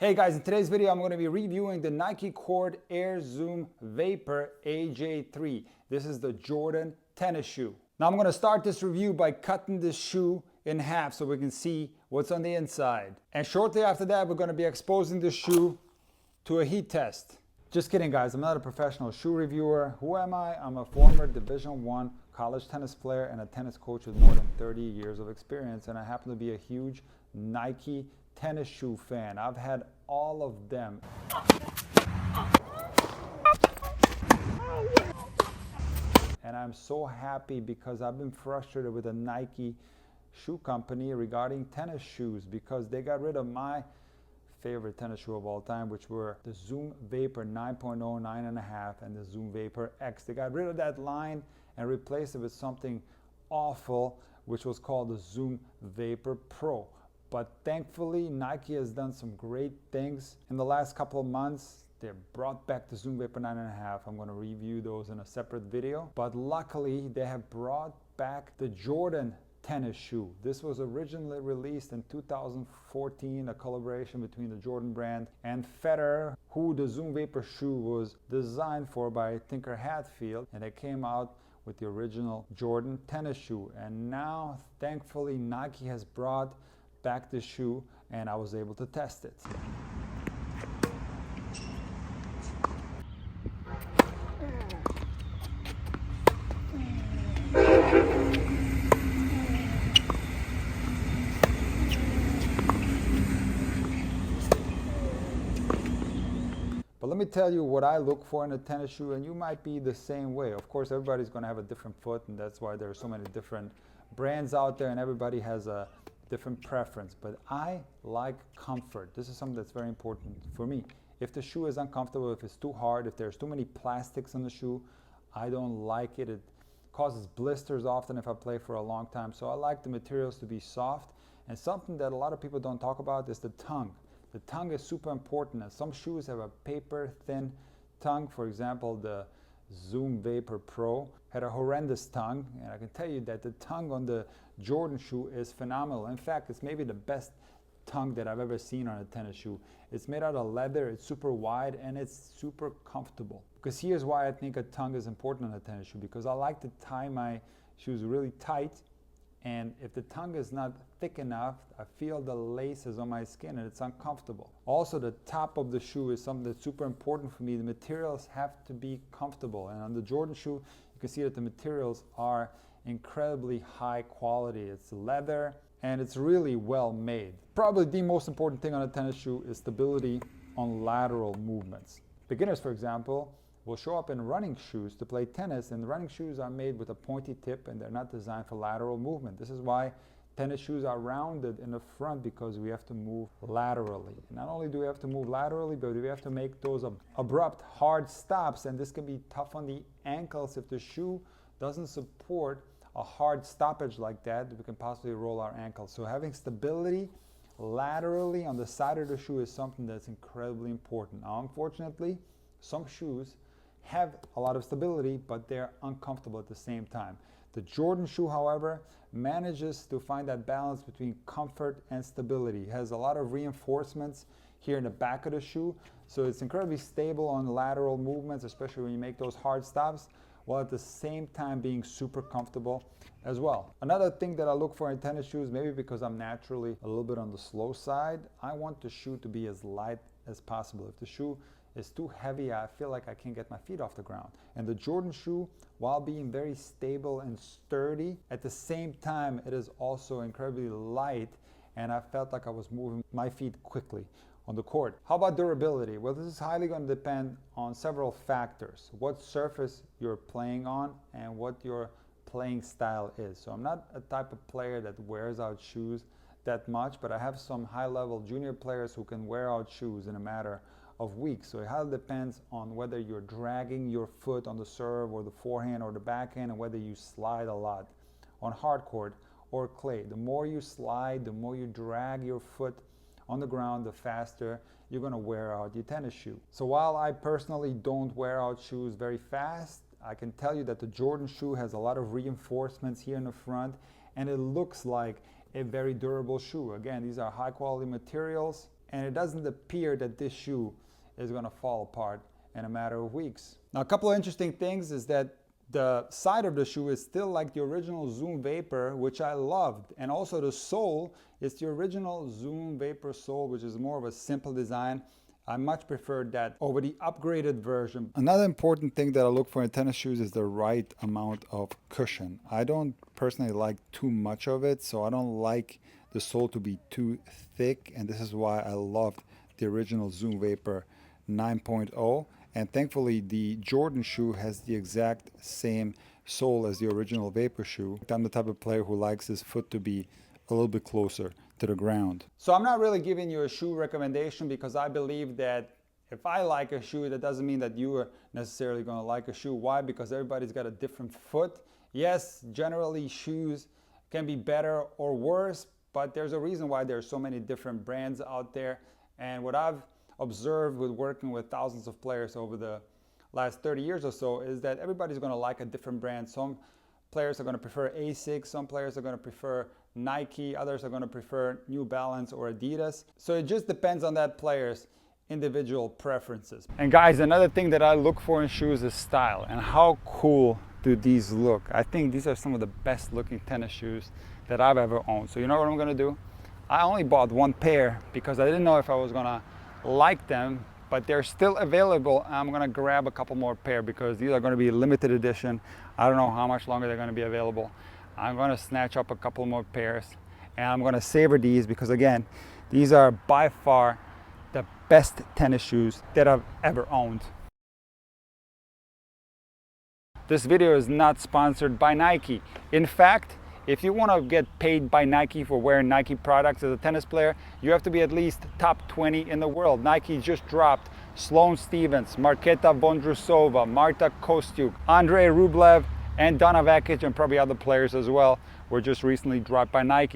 Hey guys, in today's video I'm going to be reviewing the NikeCourt Air Zoom Vapor AJ3. This is the Jordan tennis shoe. Now I'm going to start this review by cutting this shoe in half so we can see what's on the inside. And shortly after that we're going to be exposing the shoe to a heat test. Just kidding guys, I'm not a professional shoe reviewer. Who am I? I'm a former Division I college tennis player and a tennis coach with more than 30 years of experience, and I happen to be a huge Nike tennis shoe fan. I've had all of them. And I'm so happy because I've been frustrated with the Nike shoe company regarding tennis shoes because they got rid of my favorite tennis shoe of all time, which were the Zoom Vapor 9.0, 9.5, and the Zoom Vapor X. They got rid of that line and replaced it with something awful, which was called the Zoom Vapor Pro. But thankfully, Nike has done some great things in the last couple of months. They brought back the Zoom Vapor 9.5. I'm going to review those in a separate video. But luckily, they have brought back the Jordan tennis shoe. This was originally released in 2014, a collaboration between the Jordan brand and Federer, who the Zoom Vapor shoe was designed for by Tinker Hatfield, and they came out with the original Jordan tennis shoe. And now, thankfully, Nike has brought back the shoe and I was able to test it. But let me tell you what I look for in a tennis shoe, and you might be the same way. Of course, everybody's going to have a different foot, and that's why there are so many different brands out there and everybody has a different preference. But I like comfort. This is something that's very important for me. If the shoe is uncomfortable, if it's too hard, if there's too many plastics in the shoe, I don't like it. It causes blisters often if I play for a long time. So I like the materials to be soft. And something that a lot of people don't talk about is the tongue. The tongue is super important, and some shoes have a paper thin tongue. For example, the Zoom Vapor Pro had a horrendous tongue, and I can tell you that the tongue on the Jordan shoe is phenomenal. In fact, it's maybe the best tongue that I've ever seen on a tennis shoe. It's made out of leather, it's super wide, and it's super comfortable. Because here's why I think a tongue is important on a tennis shoe, because I like to tie my shoes really tight, and if the tongue is not thick enough, I feel the laces on my skin and it's uncomfortable. Also, the top of the shoe is something that's super important for me. The materials have to be comfortable, and on the Jordan shoe you can see that the materials are incredibly high quality. It's leather and it's really well made. Probably the most important thing on a tennis shoe is stability on lateral movements. Beginners, for example, will show up in running shoes to play tennis, and the running shoes are made with a pointy tip and they're not designed for lateral movement. This is why tennis shoes are rounded in the front, because we have to move laterally. Not only do we have to move laterally, but we have to make those abrupt, hard stops, and this can be tough on the ankles. If the shoe doesn't support a hard stoppage like that, we can possibly roll our ankles. So having stability laterally on the side of the shoe is something that's incredibly important. Now, unfortunately, some shoes have a lot of stability, but they're uncomfortable at the same time. The Jordan shoe, however, manages to find that balance between comfort and stability. It has a lot of reinforcements here in the back of the shoe, so it's incredibly stable on lateral movements, especially when you make those hard stops, while at the same time being super comfortable as well. Another thing that I look for in tennis shoes, maybe because I'm naturally a little bit on the slow side, I want the shoe to be as light as possible. If the shoe is too heavy, I feel like I can't get my feet off the ground. And the Jordan shoe, while being very stable and sturdy, at the same time it is also incredibly light, and I felt like I was moving my feet quickly on the court. How about durability? Well, this is highly going to depend on several factors. What surface you're playing on and what your playing style is. So I'm not a type of player that wears out shoes that much, but I have some high-level junior players who can wear out shoes in a matter of weeks. So it highly depends on whether you're dragging your foot on the serve or the forehand or the backhand, and whether you slide a lot on hard court or clay. The more you slide, the more you drag your foot on the ground, the faster you're going to wear out your tennis shoe. So while I personally don't wear out shoes very fast, I can tell you that the Jordan shoe has a lot of reinforcements here in the front, and it looks like a very durable shoe. Again, these are high quality materials, and it doesn't appear that this shoe is going to fall apart in a matter of weeks. Now, a couple of interesting things is that the side of the shoe is still like the original Zoom Vapor, which I loved, and also the sole is the original Zoom Vapor sole, which is more of a simple design. I much preferred that over the upgraded version. Another important thing that I look for in tennis shoes is the right amount of cushion. I don't personally like too much of it, so I don't like the sole to be too thick, and this is why I loved the original Zoom Vapor 9.0. And thankfully the Jordan shoe has the exact same sole as the original Vapor shoe. I'm the type of player who likes his foot to be a little bit closer to the ground. So I'm not really giving you a shoe recommendation because I believe that if I like a shoe, that doesn't mean that you are necessarily going to like a shoe. Why? Because everybody's got a different foot. Yes, generally shoes can be better or worse, but there's a reason why there's so many different brands out there. And what I've observed with working with thousands of players over the last 30 years or so is that everybody's going to like a different brand. Some players are going to prefer ASICS, some players are going to prefer Nike, others are going to prefer New Balance or Adidas. So it just depends on that player's individual preferences. And guys, another thing that I look for in shoes is style, and how cool do these look. I think these are some of the best looking tennis shoes that I've ever owned. So you know what I'm going to do? I only bought one pair because I didn't know if I was going to like them, but they're still available. I'm going to grab a couple more pair because these are going to be limited edition. I don't know how much longer they're going to be available. I'm going to snatch up a couple more pairs and I'm going to savor these because, again, these are by far the best tennis shoes that I've ever owned. This video is not sponsored by Nike. In fact, if you want to get paid by Nike for wearing Nike products as a tennis player, you have to be at least top 20 in the world. Nike just dropped Sloane Stephens, Marketa Vondrousova, Marta Kostyuk, Andrei Rublev, and Donna Vekic, and probably other players as well, were just recently dropped by Nike.